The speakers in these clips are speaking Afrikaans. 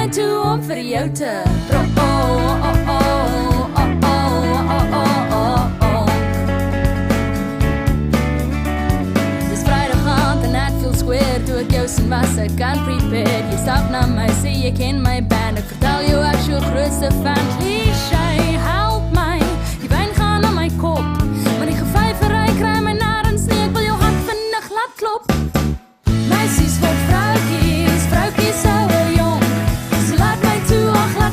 my toe om vir jou te Dis Vrydag aand en ek feel square toe ek jou sien was ek unprepared Jy stap na my, sê jy ken my band Ek vertel jou ek is jou grootste fan Cliché, help my Die wyn gaan aan my kop Maar die gevyvery kry my narens nie Ek wil jou hart vinnig laat klop Meisies word vrouwkies ouwe jong So laat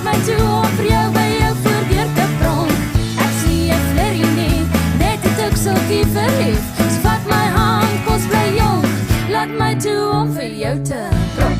my toe om vir jou by jou voordeur te pronk Ek sien jy flirrie nie, net het ek sulkie verlief So vat my hand, kos bly jong Laat my toe om vir jou te pronk